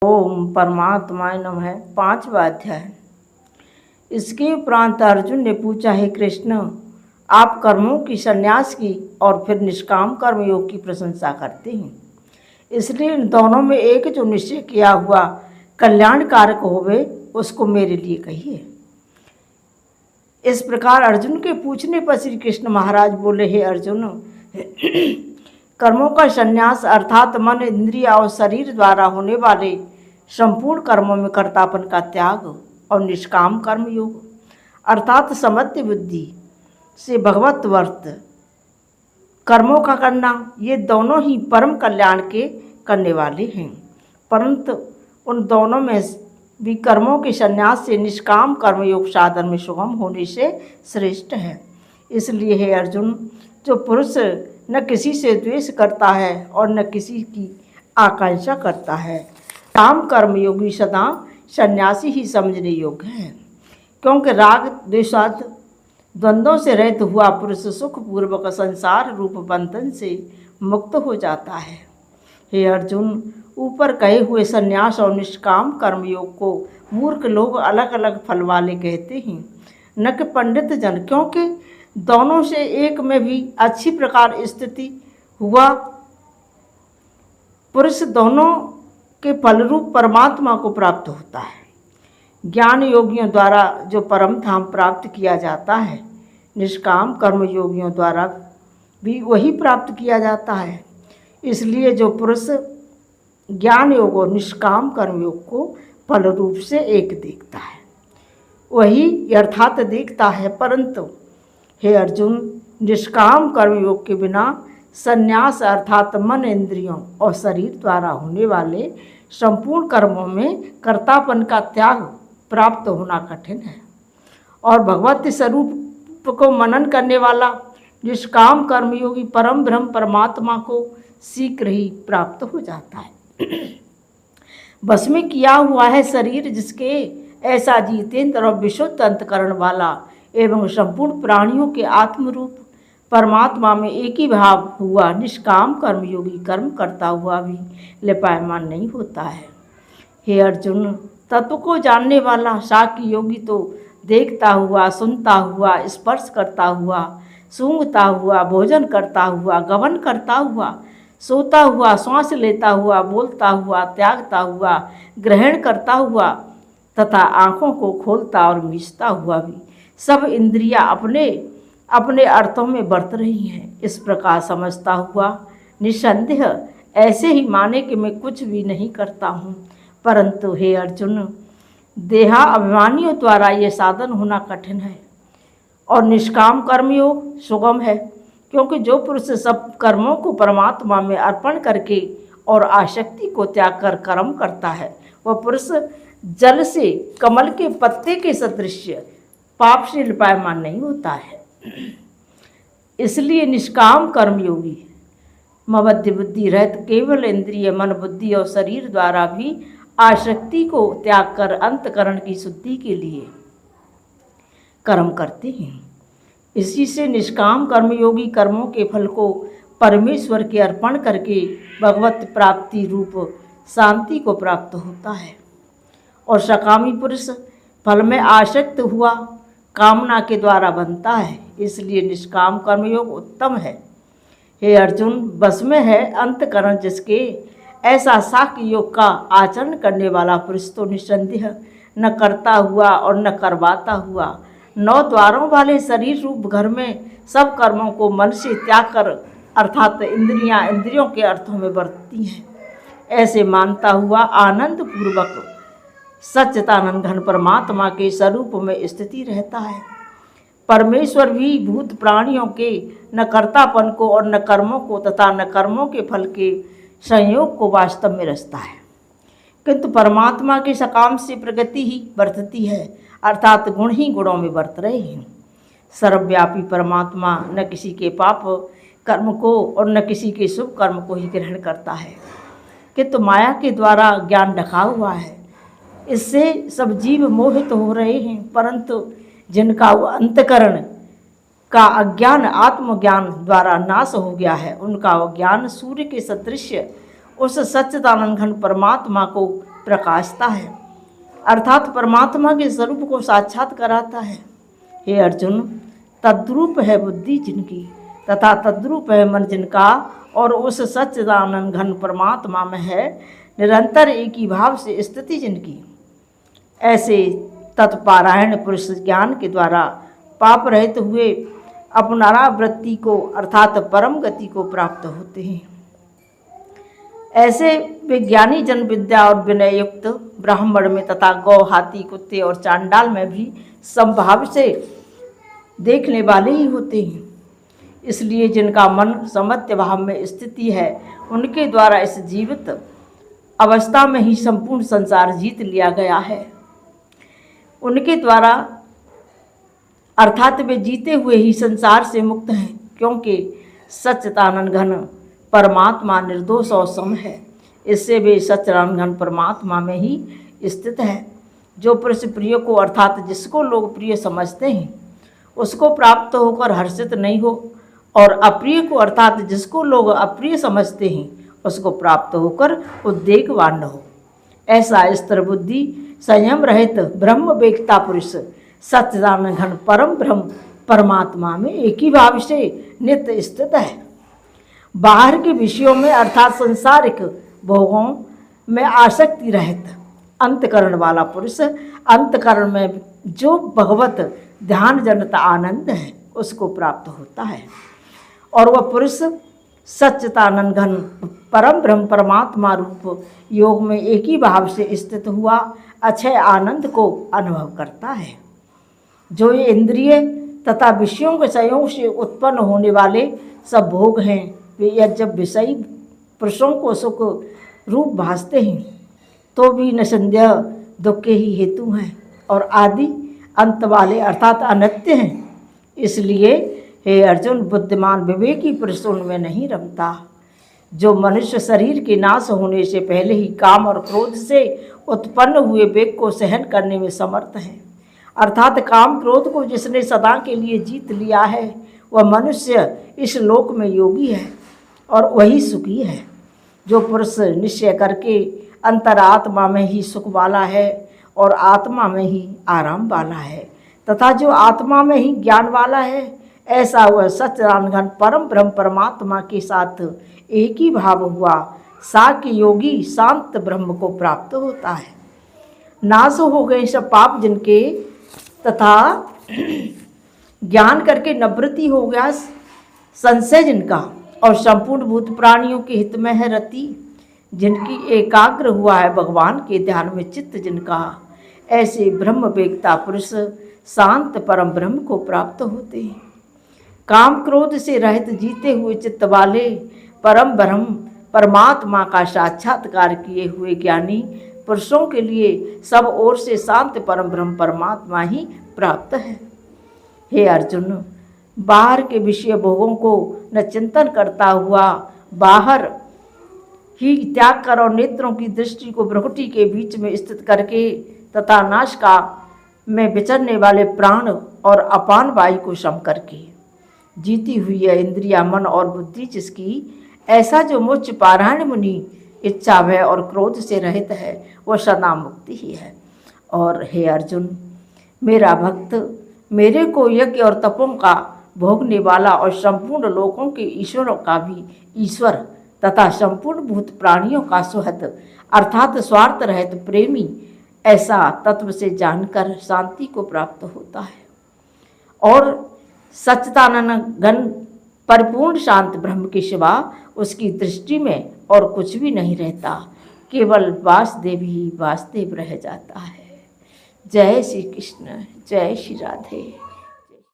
ओम परमात्माय नमः। 5वां अध्याय। इसके उपरांत अर्जुन ने पूछा, हे कृष्ण, आप कर्मों की संन्यास की और फिर निष्काम कर्मयोग की प्रशंसा करते हैं, इसलिए इन दोनों में एक जो निश्चय किया हुआ कल्याणकारक होवे उसको मेरे लिए कहिए। इस प्रकार अर्जुन के पूछने पर श्री कृष्ण महाराज बोले, हे अर्जुन, कर्मों का संन्यास अर्थात मन, इंद्रिय और शरीर द्वारा होने वाले संपूर्ण कर्मों में कर्तापन का त्याग और निष्काम कर्म योग अर्थात समत्व बुद्धि से भगवत वर्त कर्मों का करना, ये दोनों ही परम कल्याण के करने वाले हैं। परंतु उन दोनों में भी कर्मों के संन्यास से निष्काम कर्मयोग साधन में सुगम होने से श्रेष्ठ है। इसलिए हे अर्जुन, जो पुरुष न किसी से द्वेष करता है और न किसी की आकांक्षा करता है, काम कर्मयोगी सदा सन्यासी ही समझने योग्य है, क्योंकि राग द्वेषाद द्वंद्वों से रहित हुआ पुरुष सुखपूर्वक संसार रूप बंधन से मुक्त हो जाता है। हे अर्जुन, ऊपर कहे हुए संन्यास और निष्काम कर्मयोग को मूर्ख लोग अलग अलग फल वाले कहते हैं, न कि पंडित जन, क्योंकि दोनों से एक में भी अच्छी प्रकार स्थिति हुआ पुरुष दोनों के फलरूप परमात्मा को प्राप्त होता है। ज्ञान योगियों द्वारा जो परम धाम प्राप्त किया जाता है, निष्काम कर्म योगियों द्वारा भी वही प्राप्त किया जाता है। इसलिए जो पुरुष ज्ञान योग और निष्काम कर्म योग को फल रूप से एक देखता है, वही यथार्थ देखता है। परंतु हे अर्जुन, निष्काम कर्म योग के बिना संन्यास अर्थात मन, इंद्रियों और शरीर द्वारा होने वाले संपूर्ण कर्मों में कर्तापन का त्याग प्राप्त होना कठिन है, और भगवत स्वरूप को मनन करने वाला निष्काम कर्मयोगी परम ब्रह्म परमात्मा को शीघ्र ही प्राप्त हो जाता है। बस में किया हुआ है शरीर जिसके, ऐसा जितेंद्र और विशुद्ध अंतकरण वाला एवं संपूर्ण प्राणियों के आत्मरूप परमात्मा में एक ही भाव हुआ निष्काम कर्मयोगी कर्म करता हुआ भी लिपायमान नहीं होता है। हे अर्जुन, तत्व को जानने वाला साक्षी योगी तो देखता हुआ, सुनता हुआ, स्पर्श करता हुआ, सूंघता हुआ, भोजन करता हुआ, गमन करता हुआ, सोता हुआ, श्वास लेता हुआ, बोलता हुआ, त्यागता हुआ, ग्रहण करता हुआ तथा आँखों को खोलता और मीचता हुआ भी सब इंद्रियां अपने अपने अर्थों में बरत रही हैं, इस प्रकार समझता हुआ निस्संदेह ऐसे ही माने कि मैं कुछ भी नहीं करता हूँ। परंतु हे अर्जुन, देहा अभिमानियों द्वारा ये साधन होना कठिन है और निष्काम कर्मयोग सुगम है, क्योंकि जो पुरुष सब कर्मों को परमात्मा में अर्पण करके और आसक्ति को त्याग कर कर्म करता है, वह पुरुष जल से कमल के पत्ते के सदृश पाप से लिपायमान नहीं होता है। इसलिए निष्काम कर्मयोगी मबद्ध बुद्धि रहित केवल इंद्रिय, मन, बुद्धि और शरीर द्वारा भी आसक्ति को त्याग कर अंतकरण की शुद्धि के लिए कर्म करते हैं। इसी से निष्काम कर्मयोगी कर्मों के फल को परमेश्वर के अर्पण करके भगवत प्राप्ति रूप शांति को प्राप्त होता है, और सकामी पुरुष फल में आसक्त हुआ कामना के द्वारा बनता है। इसलिए निष्काम कर्मयोग उत्तम है। हे अर्जुन, बस में है अंतकरण जिसके, ऐसा साक्ष्य योग का आचरण करने वाला पुरुष तो निस्संदेह न करता हुआ और न करवाता हुआ 9 द्वारों वाले शरीर रूप घर में सब कर्मों को मन से त्याग कर अर्थात इंद्रियां इंद्रियों के अर्थों में बरतती हैं, ऐसे मानता हुआ आनंद पूर्वक सच्चिदानंद घन परमात्मा के स्वरूप में स्थिति रहता है। परमेश्वर भी भूत प्राणियों के न कर्तापन को और न कर्मों को तथा न कर्मों के फल के संयोग को वास्तव में रचता है, किंतु परमात्मा के सकाम से प्रगति ही बरतती है, अर्थात गुण ही गुणों में बरत रहे हैं। सर्वव्यापी परमात्मा न किसी के पाप कर्म को और न किसी के शुभ कर्म को ही ग्रहण करता है, किंतु माया के द्वारा ज्ञान ढका हुआ है, इससे सब जीव मोहित हो रहे हैं। परंतु जिनका अंतकरण का अज्ञान आत्मज्ञान द्वारा नाश हो गया है, उनका ज्ञान सूर्य के सदृश उस सच्चिदानंद घन परमात्मा को प्रकाशता है, अर्थात परमात्मा के स्वरूप को साक्षात कराता है। हे अर्जुन, तद्रूप है बुद्धि जिनकी तथा तद्रूप है मन जिनका, और उस सच्चिदानंद घन परमात्मा में है निरंतर एक ही भाव से स्थिति जिनकी, ऐसे तत्पारायण पुरुष ज्ञान के द्वारा पाप रहित हुए अपनारावृत्ति को अर्थात परम गति को प्राप्त होते हैं। ऐसे विज्ञानी जन विद्या और विनय युक्त ब्राह्मण में तथा गौ, हाथी, कुत्ते और चांडाल में भी समभाव से देखने वाले ही होते हैं। इसलिए जिनका मन समत्य भाव में स्थिति है, उनके द्वारा इस जीवित अवस्था में ही संपूर्ण संसार जीत लिया गया है। उनके द्वारा अर्थात वे जीते हुए ही संसार से मुक्त हैं, क्योंकि सच्चिदानंद घन परमात्मा निर्दोष और सम है। इससे वे सच्चिदानंद घन परमात्मा में ही स्थित है। जो पुरुष प्रिय को अर्थात जिसको लोग प्रिय समझते हैं उसको प्राप्त होकर हर्षित नहीं हो, और अप्रिय को अर्थात जिसको लोग अप्रिय समझते हैं उसको प्राप्त होकर उद्वेगवान न हो। ऐसा स्थिर बुद्धि संयम रहित ब्रह्म वेत्ता पुरुष सच्चिदानंद घन परम ब्रह्म परमात्मा में एक ही भाव से नित्य स्थित है। बाहर के विषयों में अर्थात संसारिक भोगों में आसक्ति रहित अंतकरण वाला पुरुष अंतकरण में जो भगवत ध्यान जनत आनंद है उसको प्राप्त होता है, और वह पुरुष सच्चिदानंद घन परम ब्रह्म परमात्मा रूप योग में एक ही भाव से स्थित हुआ अक्षय आनंद को अनुभव करता है। जो ये इंद्रिय तथा विषयों के संयोग से उत्पन्न होने वाले सब भोग हैं, वे जब विषयी पुरुषों को सुख रूप भासते हैं तो भी निसंदेह दुख के ही हेतु हैं और आदि अंत वाले अर्थात अनित्य हैं। इसलिए हे अर्जुन, बुद्धिमान विवेकी पुरुष उनमें नहीं रमता। जो मनुष्य शरीर के नाश होने से पहले ही काम और क्रोध से उत्पन्न हुए वेग को सहन करने में समर्थ है, अर्थात काम क्रोध को जिसने सदा के लिए जीत लिया है वह मनुष्य इस लोक में योगी है और वही सुखी है। जो पुरुष निश्चय करके अंतरात्मा में ही सुख वाला है और आत्मा में ही आराम वाला है तथा जो आत्मा में ही ज्ञान वाला है, ऐसा वह सच्चिदानंद घन परम ब्रह्म परमात्मा के साथ एक ही भाव हुआ साक्य योगी शांत ब्रह्म को प्राप्त होता है। नाश हो गए सब पाप जिनके तथा ज्ञान करके निवृत्ति हो गया संशय जिनका, और संपूर्ण भूत प्राणियों के हित में है रति जिनकी एकाग्र हुआ है भगवान के ध्यान में चित्त जिनका, ऐसे ब्रह्म वेत्ता पुरुष शांत परम ब्रह्म को प्राप्त होते हैं। काम क्रोध से रहित जीते हुए चित्त वाले परम ब्रह्म परमात्मा का साक्षात्कार किए हुए ज्ञानी पुरुषों के लिए सब ओर से शांत परम ब्रह्म परमात्मा ही प्राप्त है। हे अर्जुन, बाहर के विषय भोगों को न चिंतन करता हुआ बाहर ही त्याग कर और नेत्रों की दृष्टि को भ्रुकुटी के बीच में स्थित करके तथा नासिका में विचरने वाले प्राण और अपान वायु को सम करके जीती हुई है इंद्रिया मन और बुद्धि जिसकी, ऐसा जो मुच्च पारायण मुनि इच्छा भय और क्रोध से रहित है वह सदा मुक्ति ही है। और हे अर्जुन, मेरा भक्त मेरे को यज्ञ और तपों का भोगने वाला और संपूर्ण लोकों के ईश्वरों का भी ईश्वर तथा संपूर्ण भूत प्राणियों का सुहृद अर्थात स्वार्थ रहित प्रेमी ऐसा तत्व से जानकर शांति को प्राप्त होता है, और सच्चिदानंद घन परिपूर्ण शांत ब्रह्म के सिवा उसकी दृष्टि में और कुछ भी नहीं रहता, केवल वासुदेव ही वासुदेव रह जाता है। जय श्री कृष्ण, जय श्री राधे।